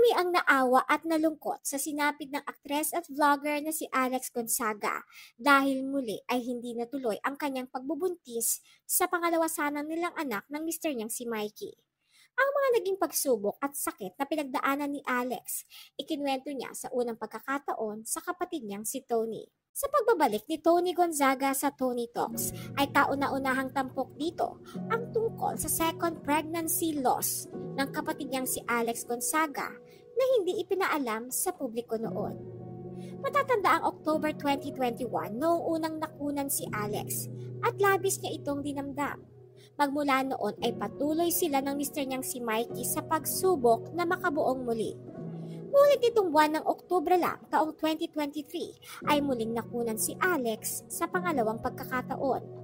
Marami ang naawa at nalungkot sa sinapit ng aktres at vlogger na si Alex Gonzaga dahil muli ay hindi natuloy ang kanyang pagbubuntis sa pangalawa sanang nilang anak ng mister niyang si Mikey. Ang mga naging pagsubok at sakit na pinagdaanan ni Alex, ikinuwento niya sa unang pagkakataon sa kapatid niyang si Tony. Sa pagbabalik ni Tony Gonzaga sa Tony Talks ay kauna-unahang tampok dito ang tungkol sa second pregnancy loss ng kapatid niyang si Alex Gonzaga na hindi ipinaalam sa publiko noon. Matatanda ang October 2021 noong unang nakunan si Alex at labis niya itong dinamdam. Magmula noon ay patuloy sila ng mister niyang si Mikey sa pagsubok na makabuong muli. Ngunit itong buwan ng Oktubre lang taong 2023 ay muling nakunan si Alex sa pangalawang pagkakataon.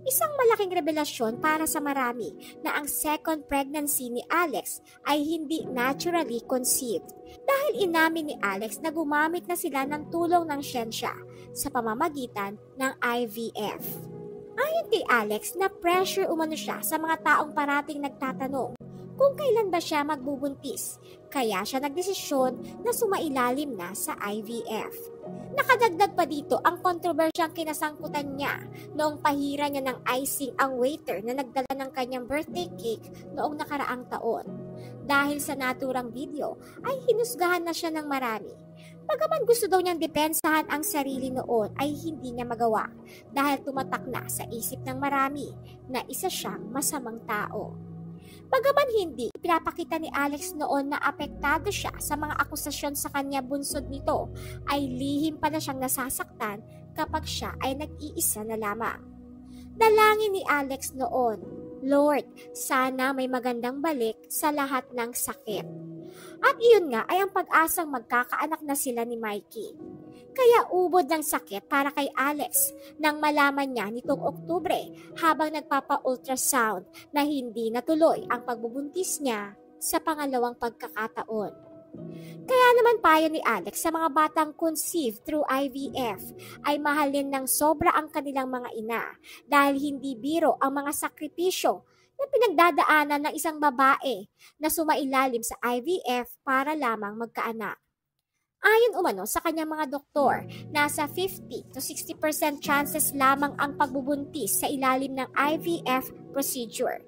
Isang malaking revelasyon para sa marami na ang second pregnancy ni Alex ay hindi naturally conceived dahil inamin ni Alex na gumamit na sila ng tulong ng siyensya sa pamamagitan ng IVF. Ayon kay Alex na pressure umano siya sa mga taong parating nagtatanong kung kailan ba siya magbubuntis, kaya siya nagdesisyon na sumailalim na sa IVF. Nakadagdag pa dito ang kontrobersyang kinasangkutan niya noong pahira niya ng icing ang waiter na nagdala ng kanyang birthday cake noong nakaraang taon. Dahil sa naturang video ay hinusgahan na siya ng marami. Bagaman gusto daw niyang depensahan ang sarili noon ay hindi niya magawa dahil tumatak na sa isip ng marami na isa siyang masamang tao. Bagaman hindi, pinapakita ni Alex noon na apektado siya sa mga akusasyon sa kanya bunsod nito, ay lihim pa na siyang nasasaktan kapag siya ay nag-iisa na lamang. Dalangin ni Alex noon, Lord, sana may magandang balik sa lahat ng sakit. At iyon nga ay ang pag-asang magkakaanak na sila ni Mikey. Kaya ubod ng sakit para kay Alex nang malaman niya nitong Oktubre habang nagpapa-ultrasound na hindi natuloy ang pagbubuntis niya sa pangalawang pagkakataon. Kaya naman payo ni Alex sa mga batang conceived through IVF ay mahalin ng sobra ang kanilang mga ina dahil hindi biro ang mga sakripisyo na pinagdadaanan ng isang babae na sumailalim sa IVF para lamang magkaanak. Ayon umano sa kanyang mga doktor, nasa 50 to 60% chances lamang ang pagbubuntis sa ilalim ng IVF procedure.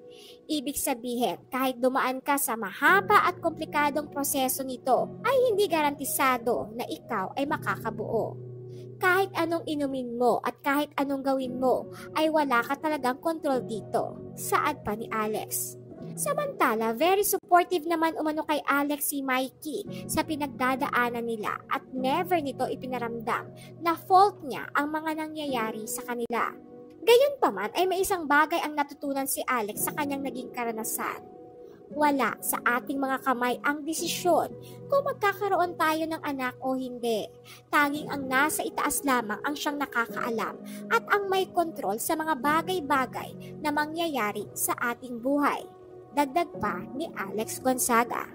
Ibig sabihin, kahit dumaan ka sa mahaba at komplikadong proseso nito, ay hindi garantisado na ikaw ay makakabuo. Kahit anong inumin mo at kahit anong gawin mo, ay wala ka talagang kontrol dito, saad pa ni Alex. Samantala, very supportive naman umano kay Alex si Mikey sa pinagdadaanan nila at never nito ipinaramdam na fault niya ang mga nangyayari sa kanila. Gayunpaman ay may isang bagay ang natutunan si Alex sa kanyang naging karanasan. Wala sa ating mga kamay ang desisyon kung magkakaroon tayo ng anak o hindi. Tanging ang nasa itaas lamang ang siyang nakakaalam at ang may kontrol sa mga bagay-bagay na mangyayari sa ating buhay. Dagdag pa ni Alex Gonzaga.